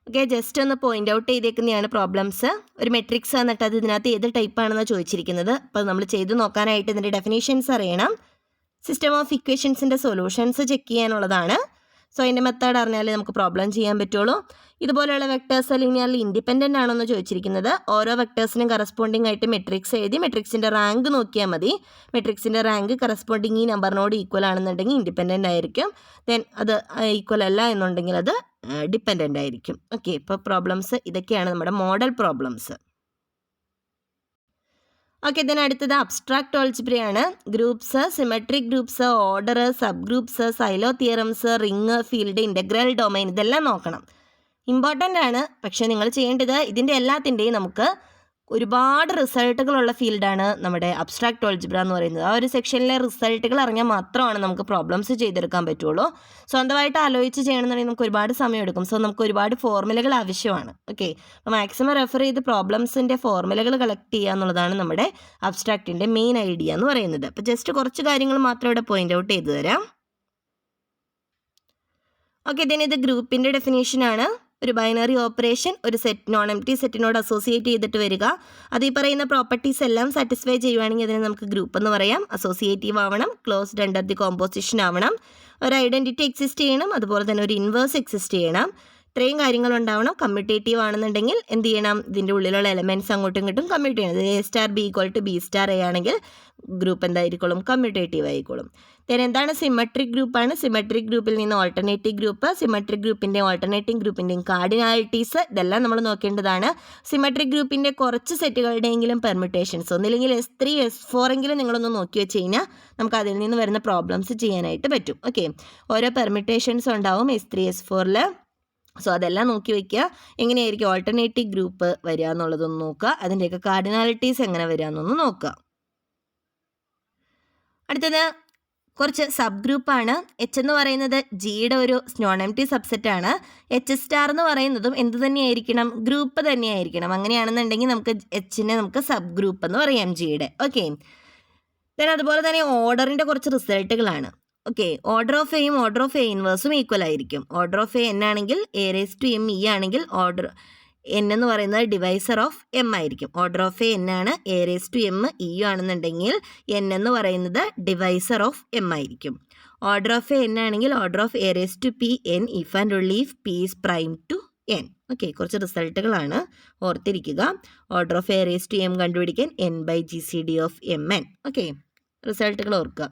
ഓക്കെ, ജസ്റ്റ് ഒന്ന് പോയിന്റ് ഔട്ട് ചെയ്തേക്കുന്നതാണ് പ്രോബ്ലംസ്. ഒരു മെട്രിക്സ് എന്നിട്ട് അത് ഇതിനകത്ത് ഏത് ടൈപ്പാണെന്ന് ചോദിച്ചിരിക്കുന്നത്. അപ്പോൾ നമ്മൾ ചെയ്ത് നോക്കാനായിട്ട് ഇതിൻ്റെ ഡെഫിനേഷൻസ് അറിയണം. സിസ്റ്റം ഓഫ് ഇക്വേഷൻസിൻ്റെ സൊല്യൂഷൻസ് ചെക്ക് ചെയ്യാനുള്ളതാണ്. സോ അതിൻ്റെ മെത്തേഡ് അറിഞ്ഞാലേ നമുക്ക് പ്രോബ്ലം ചെയ്യാൻ പറ്റുള്ളൂ. ഇതുപോലെയുള്ള വെക്ടേഴ്സ് ലീനിയർലി ഇൻഡിപെൻഡൻ്റ് ആണെന്ന് ചോദിച്ചിരിക്കുന്നത്. ഓരോ വെക്ടേഴ്സിനും കറസ്പോണ്ടിങ് ആയിട്ട് മെട്രിക്സ് എഴുതി മെട്രിക്സിൻ്റെ റാങ്ക് നോക്കിയാൽ മതി. മെട്രിക്സിൻ്റെ റാങ്ക് കറസ്പോണ്ടിങ് ഈ നമ്പറിനോട് ഈക്വൽ ആണെന്നുണ്ടെങ്കിൽ ഇൻഡിപെൻഡൻ്റ് ആയിരിക്കും. ദെൻ അത് ഈക്വൽ അല്ല എന്നുണ്ടെങ്കിൽ അത് ഡിപ്പെൻഡൻ്റ് ആയിരിക്കും. ഓക്കെ, ഇപ്പോൾ പ്രോബ്ലംസ് ഇതൊക്കെയാണ് നമ്മുടെ മോഡൽ പ്രോബ്ലംസ്. ഓക്കെ, ഇതിന് അടുത്തത് അബ്സ്ട്രാക്ട് ഓൾജിബ്രയാണ്. Groups, symmetric groups, order, sub groups, Sylow theorems, ring, field, integral domain, ഇതെല്ലാം നോക്കണം. ഇമ്പോർട്ടൻ്റ് ആണ്. പക്ഷേ നിങ്ങൾ ചെയ്യേണ്ടത് ഇതിൻ്റെ എല്ലാത്തിൻ്റെയും നമുക്ക് ഒരുപാട് റിസൾട്ടുകളുള്ള ഫീൽഡാണ് നമ്മുടെ അബ്സ്ട്രാക്ട് ഓൾജിബ്ര എന്ന് പറയുന്നത്. ആ ഒരു സെക്ഷനിലെ റിസൾട്ടുകൾ അറിഞ്ഞാൽ മാത്രമാണ് നമുക്ക് പ്രോബ്ലംസ് ചെയ്തെടുക്കാൻ പറ്റുള്ളൂ. സ്വന്തമായിട്ട് ആലോചിച്ച് ചെയ്യണമെന്നുണ്ടെങ്കിൽ നമുക്ക് ഒരുപാട് സമയം എടുക്കും. സോ നമുക്ക് ഒരുപാട് ഫോർമുലകൾ ആവശ്യമാണ്. ഓക്കെ, അപ്പോൾ മാക്സിമം റെഫർ ചെയ്ത് പ്രോബ്ലംസിൻ്റെ ഫോർമുലകൾ കളക്ട് ചെയ്യുക എന്നുള്ളതാണ് നമ്മുടെ അബ്സ്ട്രാക്റ്റിൻ്റെ മെയിൻ ഐഡിയ എന്ന് പറയുന്നത്. അപ്പോൾ ജസ്റ്റ് കുറച്ച് കാര്യങ്ങൾ മാത്രം ഇവിടെ പോയിന്റ് ഔട്ട് ചെയ്തു തരാം. ഓക്കെ, ഇത് ഗ്രൂപ്പിൻ്റെ ഡെഫിനേഷനാണ്. ഒരു ബൈനറി ഓപ്പറേഷൻ ഒരു സെറ്റ് നോൺ എംപ്റ്റി സെറ്റിനോട് അസോസിയേറ്റ് ചെയ്തിട്ട് വരിക. അത് ഈ പറയുന്ന പ്രോപ്പർട്ടീസ് എല്ലാം സാറ്റിസ്ഫൈ ചെയ്യുവാണെങ്കിൽ അതിനെ നമുക്ക് ഗ്രൂപ്പ് എന്ന് പറയാം. അസോസിയേറ്റീവ് ആവണം, ക്ലോസ്ഡ് അണ്ടർ ദി കോമ്പോസിഷൻ ആവണം, ഒരു ഐഡൻറ്റിറ്റി എക്സിസ്റ്റ് ചെയ്യണം, അതുപോലെ തന്നെ ഒരു ഇൻവേഴ്സ് എക്സിസ്റ്റ് ചെയ്യണം. ഇത്രയും കാര്യങ്ങൾ ഉണ്ടാവണം. കമ്മ്യൂട്ടേറ്റീവ് ആണെന്നുണ്ടെങ്കിൽ എന്ത് ചെയ്യണം, ഇതിൻ്റെ ഉള്ളിലുള്ള എലമെൻറ്റ്സ് അങ്ങോട്ടും ഇങ്ങോട്ടും കമ്മ്യൂട്ട് ചെയ്യണം. A star B equal to B star A ആണെങ്കിൽ ഗ്രൂപ്പ് എന്തായിരിക്കും, കമ്മ്യൂട്ടേറ്റീവ് ആയിക്കോളും. then എന്താണ് സിമെട്രിക് ഗ്രൂപ്പാണ്. സിമെട്രിക് ഗ്രൂപ്പിൽ നിന്ന് ഓൾട്ടർനേറ്റീവ് ഗ്രൂപ്പ്, സിമെട്രിക് ഗ്രൂപ്പിൻ്റെ ഓൾട്ടർനേറ്റിംഗ് ഗ്രൂപ്പിൻ്റെയും കാർഡിനാലിറ്റീസ് ഇതെല്ലാം നമ്മൾ നോക്കേണ്ടതാണ്. സിമെട്രിക് ഗ്രൂപ്പിൻ്റെ കുറച്ച് സെറ്റുകളുടെയെങ്കിലും പെർമ്യൂട്ടേഷൻസ് ഒന്നില്ലെങ്കിൽ S3 S4 എങ്കിലും നിങ്ങളൊന്ന് നോക്കി വെച്ച് കഴിഞ്ഞാൽ നമുക്ക് അതിൽ നിന്ന് വരുന്ന പ്രോബ്ലംസ് ചെയ്യാനായിട്ട് പറ്റും. ഓക്കെ, ഓരോ പെർമ്യൂട്ടേഷൻസ് ഉണ്ടാവും S3 S4ൽ. സോ അതെല്ലാം നോക്കി വയ്ക്കുക. എങ്ങനെയായിരിക്കും ഓൾട്ടർനേറ്റീവ് ഗ്രൂപ്പ് വരിക എന്നുള്ളതൊന്ന് നോക്കുക. അതിൻ്റെയൊക്കെ കാർഡിനാലിറ്റീസ് എങ്ങനെ വരിക എന്നൊന്ന് നോക്കുക. അടുത്തത് കുറച്ച് സബ് ഗ്രൂപ്പാണ്. എച്ച് എന്ന് പറയുന്നത് ജിയുടെ ഒരു നോൺ എംപ്റ്റി സബ്സെറ്റാണ്. എച്ച് സ്റ്റാർ എന്ന് പറയുന്നതും എന്ത് തന്നെയായിരിക്കണം, ഗ്രൂപ്പ് തന്നെയായിരിക്കണം. അങ്ങനെയാണെന്നുണ്ടെങ്കിൽ നമുക്ക് എച്ചിനെ നമുക്ക് സബ് ഗ്രൂപ്പ് എന്ന് പറയാം ജിയുടെ. ഓക്കെ, then അതുപോലെ തന്നെ ഓർഡറിൻ്റെ കുറച്ച് റിസൾട്ടുകളാണ്. ഓക്കെ, ഓർഡർ ഓഫ് എയും ഓർഡർ ഓഫ് എ ഇൻവേഴ്സും ഈക്വൽ ആയിരിക്കും. ഓർഡർ ഓഫ് എ n ആണെങ്കിൽ a⁻m e ആണെങ്കിൽ ഓർഡർ n എന്ന് പറയുന്നത് ഡിവൈസർ ഓഫ് m ആയിരിക്കും. ഓർഡർ ഓഫ് എ n ആണ്, a⁻m e ആണെന്നുണ്ടെങ്കിൽ n എന്ന് പറയുന്നത് ഡിവൈസർ ഓഫ് m ആയിരിക്കും. ഓർഡർ ഓഫ് എ n ആണെങ്കിൽ order of a⁻p n if and only if p is prime to n. Okay, കുറച്ച് റിസൾട്ടുകളാണ്, ഓർത്തിരിക്കുക. Order of a⁻m കണ്ടുപിടിക്കാൻ n/gcd of mn. Okay, റിസൾട്ടുകൾ ഓർക്കുക.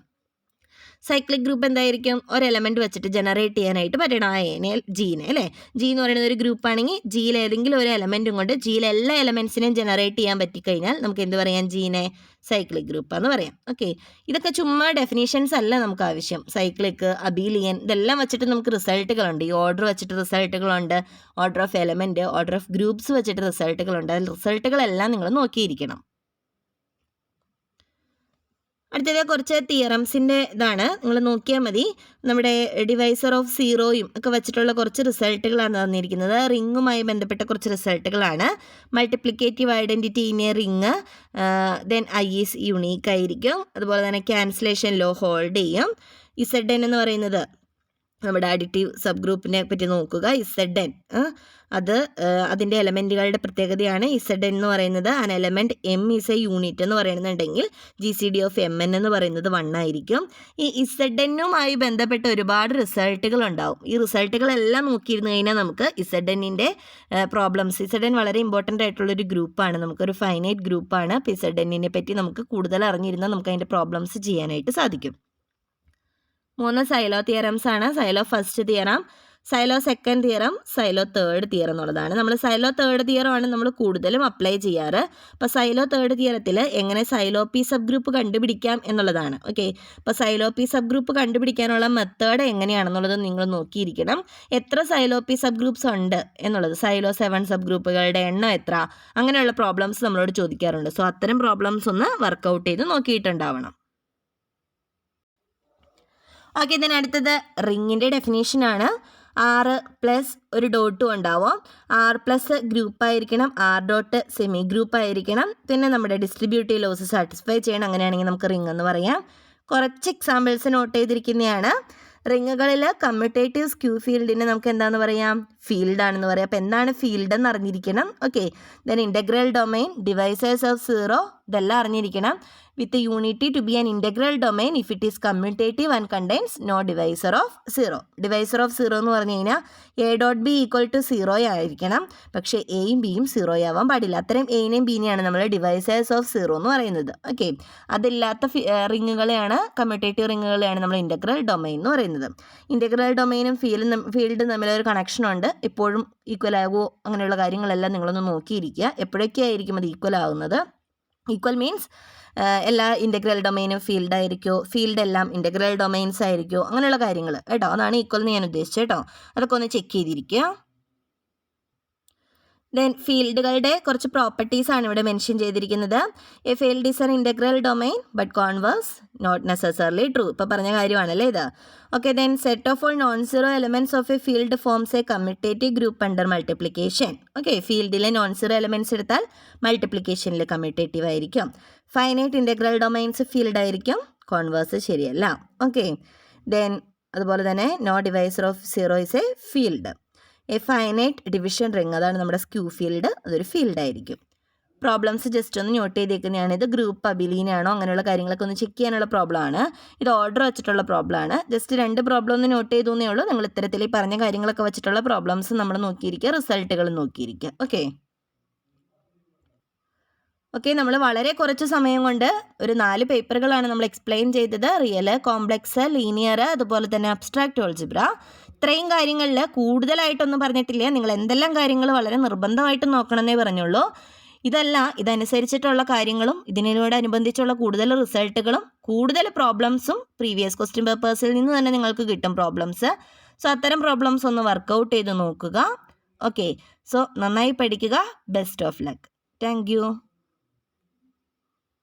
Cyclic group എന്തായിരിക്കും, ഒരു എലമെൻറ്റ് വെച്ചിട്ട് generate ചെയ്യാനായിട്ട് പറ്റണം ആ എനെ ജീനെ അല്ലേ. ജി എന്ന് പറയുന്നത് ഒരു ഗ്രൂപ്പാണെങ്കിൽ ജിയിൽ ഏതെങ്കിലും ഒരു എലമെൻറ്റും കൊണ്ട് ജിയിലെ എല്ലാ എലമെൻറ്റ്സിനെയും ജനറേറ്റ് ചെയ്യാൻ പറ്റിക്കഴിഞ്ഞാൽ നമുക്ക് എന്ത് പറയാം, ജീനെ സൈക്ലിക് ഗ്രൂപ്പ് എന്ന് പറയാം. ഓക്കെ, ഇതൊക്കെ ചുമ്മാ ഡെഫിനേഷൻസ് അല്ല നമുക്ക് ആവശ്യം. സൈക്ലിക്, അബീലിയൻ ഇതെല്ലാം വെച്ചിട്ട് നമുക്ക് റിസൾട്ടുകളുണ്ട്. ഈ ഓർഡർ വെച്ചിട്ട് റിസൾട്ടുകളുണ്ട്, order of element, order of groups വെച്ചിട്ട് റിസൾട്ടുകളുണ്ട്. അതിൽ റിസൾട്ടുകളെല്ലാം നിങ്ങൾ നോക്കിയിരിക്കണം. അടുത്തത് കുറച്ച് തിയറംസിൻ്റെ ഇതാണ്, നിങ്ങൾ നോക്കിയാൽ മതി. നമ്മുടെ ഡിവൈസർ ഓഫ് സീറോയും ഒക്കെ വെച്ചിട്ടുള്ള കുറച്ച് റിസൾട്ടുകളാണ് തന്നിരിക്കുന്നത്. റിങ്ങുമായി ബന്ധപ്പെട്ട കുറച്ച് റിസൾട്ടുകളാണ്. Multiplicative identity in a ring, then I is unique ആയിരിക്കും. അതുപോലെ തന്നെ ക്യാൻസലേഷൻ ലോ ഹോൾഡ് ചെയ്യും. Zn എന്ന് പറയുന്നത് നമ്മുടെ അഡിറ്റീവ് സബ് ഗ്രൂപ്പിനെ പറ്റി നോക്കുക. Zn അത് അതിൻ്റെ എലമെൻറ്റുകളുടെ പ്രത്യേകതയാണ്. Zn എന്ന് പറയുന്നത് an element m is A unit എന്ന് പറയുന്നുണ്ടെങ്കിൽ GCD ഓഫ് mn എന്ന് പറയുന്നത് 1 ആയിരിക്കും. ഈ Zn-നുമായി ബന്ധപ്പെട്ട ഒരുപാട് റിസൾട്ടുകൾ ഉണ്ടാവും. ഈ റിസൾട്ടുകളെല്ലാം നോക്കിയിരുന്നു കഴിഞ്ഞാൽ നമുക്ക് Zn-ൻ്റെ പ്രോബ്ലംസ്, Zn വളരെ ഇമ്പോർട്ടൻ്റ് ആയിട്ടുള്ളൊരു ഗ്രൂപ്പാണ്, നമുക്കൊരു ഫൈനൈറ്റ് ഗ്രൂപ്പാണ്. അപ്പോൾ Zn-നെ പറ്റി നമുക്ക് കൂടുതൽ അറിഞ്ഞിരുന്നാൽ നമുക്ക് അതിൻ്റെ പ്രോബ്ലംസ് ചെയ്യാനായിട്ട് സാധിക്കും. 3 സൈലോ തിയറംസ് ആണ്. Silo first theorem, silo second theorem, silo third theorem എന്നുള്ളതാണ്. നമ്മൾ സൈലോ തേർഡ് തിയറമാണ് നമ്മൾ കൂടുതലും അപ്ലൈ ചെയ്യാറ്. അപ്പോൾ സൈലോ തേർഡ് തിയറത്തിൽ എങ്ങനെ സൈലോ പി സബ് ഗ്രൂപ്പ് കണ്ടുപിടിക്കാം എന്നുള്ളതാണ്. ഓക്കെ, അപ്പോൾ സൈലോ പി സബ് ഗ്രൂപ്പ് കണ്ടുപിടിക്കാനുള്ള മെത്തേഡ് എങ്ങനെയാണെന്നുള്ളത് നിങ്ങൾ നോക്കിയിരിക്കണം. എത്ര സൈലോ പി സബ് ഗ്രൂപ്പ്സ് ഉണ്ട് എന്നുള്ളത്, സൈലോ 7 സബ് ഗ്രൂപ്പുകളുടെ എണ്ണം എത്ര, അങ്ങനെയുള്ള പ്രോബ്ലംസ് നമ്മളോട് ചോദിക്കാറുണ്ട്. സോ അത്തരം പ്രോബ്ലംസ് ഒന്ന് വർക്കൗട്ട് ചെയ്ത് നോക്കിയിട്ടുണ്ടാവണം. ഓക്കെ, ഇതിന് അടുത്തത് റിങ്ങിൻ്റെ ഡെഫിനേഷനാണ്. ആർ പ്ലസ് ഒരു ഡോട്ടും ഉണ്ടാവും. ആർ പ്ലസ് ഗ്രൂപ്പ് ആയിരിക്കണം, ആർ ഡോട്ട് സെമി ഗ്രൂപ്പ് ആയിരിക്കണം. പിന്നെ നമ്മുടെ ഡിസ്ട്രിബ്യൂട്ടീവ് ലോസ് സാറ്റിസ്ഫൈ ചെയ്യണം. അങ്ങനെയാണെങ്കിൽ നമുക്ക് റിംഗ് എന്ന് പറയാം. കുറച്ച് എക്സാമ്പിൾസ് നോട്ട് ചെയ്തിരിക്കുന്നതാണ്. റിങ്ങുകളിൽ കമ്മ്യൂട്ടേറ്റീവ് സ്ക്യൂ ഫീൽഡിനെ നമുക്ക് എന്താണെന്ന് പറയാം? ഫീൽഡാണെന്ന് പറയാം. അപ്പോൾ എന്താണ് ഫീൽഡ് എന്ന് അറിഞ്ഞിരിക്കണം. Okay, then integral domain, divisors of zero, ഇതെല്ലാം അറിഞ്ഞിരിക്കണം. With unity to be an integral domain if it is commutative and contains no divisor of zero. Divisor of zero എന്ന് പറഞ്ഞു കഴിഞ്ഞാൽ A dot B equal to zero ആയിരിക്കണം. പക്ഷേ എയും ബിയും zero ആവാൻ പാടില്ല. അത്രയും എനെയും ബിനെയാണ് നമ്മൾ ഡിവൈസേഴ്സ് ഓഫ് സീറോ എന്ന് പറയുന്നത്. ഓക്കെ, അതില്ലാത്ത റിങ്ങുകളെയാണ്, കമ്മ്യൂട്ടേറ്റീവ് റിങ്ങുകളെയാണ് നമ്മൾ ഇൻ്റഗ്രൽ ഡൊമൈൻ എന്ന് പറയുന്നത്. ഇൻ്റഗ്രൽ ഡൊമൈനും ഫീൽഡും തമ്മിലൊരു കണക്ഷൻ ഉണ്ട്. എപ്പോഴും ഈക്വൽ ആകുമോ അങ്ങനെയുള്ള കാര്യങ്ങളെല്ലാം നിങ്ങളൊന്ന് നോക്കിയിരിക്കുക. എപ്പോഴൊക്കെ ആയിരിക്കും അത് ഈക്വൽ ആകുന്നത്? ഈക്വൽ മീൻസ് എല്ലാ ഇൻ്റഗ്രൽ ഡൊമൈനും ഫീൽഡ് ആയിരിക്കുമോ, ഫീൽഡ് എല്ലാം ഇൻ്റഗ്രൽ ഡൊമൈൻസ് ആയിരിക്കുമോ, അങ്ങനെയുള്ള കാര്യങ്ങൾ കേട്ടോ. അതാണ് ഈക്വൽ എന്ന് ഞാൻ ഉദ്ദേശിച്ചത് കേട്ടോ. അതൊക്കെ ഒന്ന് ചെക്ക് ചെയ്തിരിക്കുക. ദെൻ ഫീൽഡുകളുടെ കുറച്ച് പ്രോപ്പർട്ടീസ് ആണ് ഇവിടെ മെൻഷൻ ചെയ്തിരിക്കുന്നത്. A field is an integral domain but converse not necessarily true. ഇപ്പോൾ പറഞ്ഞ കാര്യമാണല്ലേ ഇത്. Okay, then set of all non zero elements of a field forms a commutative group under multiplication. Okay, ഫീൽഡിലെ non zero elements എടുത്താൽ മൾട്ടിപ്ലിക്കേഷനിൽ commutative ആയിരിക്കും. Finite integral domains field ആയിരിക്കും, converse ശരിയല്ല. ഓക്കെ, ദെൻ അതുപോലെ തന്നെ no divisor of zero is a field. A finite division ring, അതാണ് നമ്മുടെ സ്ക്യൂ ഫീൽഡ്, അതൊരു ഫീൽഡ് ആയിരിക്കും. പ്രോബ്ലംസ് ജസ്റ്റ് ഒന്ന് നോട്ട് ചെയ്തേക്കുന്നതാണ്. ഇത് ഗ്രൂപ്പ് അബിലീനാണോ അങ്ങനെയുള്ള കാര്യങ്ങളൊക്കെ ഒന്ന് ചെക്ക് ചെയ്യാനുള്ള പ്രോബ്ലം ആണ്. ഇത് ഓർഡർ വെച്ചിട്ടുള്ള പ്രോബ്ലം ആണ്. ജസ്റ്റ് 2 പ്രോബ്ലം ഒന്ന് നോട്ട് ചെയ്തേ ഉള്ളൂ. നിങ്ങൾ ഇത്തരത്തിൽ ഈ പറഞ്ഞ കാര്യങ്ങളൊക്കെ വെച്ചിട്ടുള്ള പ്രോബ്ലംസ് നമ്മൾ നോക്കിയിരിക്കുക, റിസൾട്ടുകൾ നോക്കിയിരിക്കുക. ഓക്കെ ഓക്കെ, നമ്മൾ വളരെ കുറച്ച് സമയം കൊണ്ട് ഒരു 4 പേപ്പറുകളാണ് നമ്മൾ എക്സ്പ്ലെയിൻ ചെയ്തത്. റിയൽ, കോംപ്ലക്സ്, ലീനിയർ, അതുപോലെ തന്നെ അബ്സ്ട്രാക്റ്റ് ഓൾജിബ്ര. ഇത്രയും കാര്യങ്ങളിൽ കൂടുതലായിട്ടൊന്നും പറഞ്ഞിട്ടില്ല. നിങ്ങൾ എന്തെല്ലാം കാര്യങ്ങൾ വളരെ നിർബന്ധമായിട്ടും നോക്കണമെന്നേ പറഞ്ഞുള്ളൂ. ഇതനുസരിച്ചിട്ടുള്ള കാര്യങ്ങളും ഇതിനോടനുബന്ധിച്ചുള്ള കൂടുതൽ റിസൾട്ടുകളും കൂടുതൽ പ്രോബ്ലംസും പ്രീവിയസ് ക്വസ്റ്റ്യൻ പേപ്പേഴ്സിൽ നിന്ന് തന്നെ നിങ്ങൾക്ക് കിട്ടും പ്രോബ്ലംസ്. സോ അത്തരം പ്രോബ്ലംസ് ഒന്ന് വർക്കൗട്ട് ചെയ്ത് നോക്കുക. ഓക്കെ, സോ നന്നായി പഠിക്കുക. Best of luck. Thank you.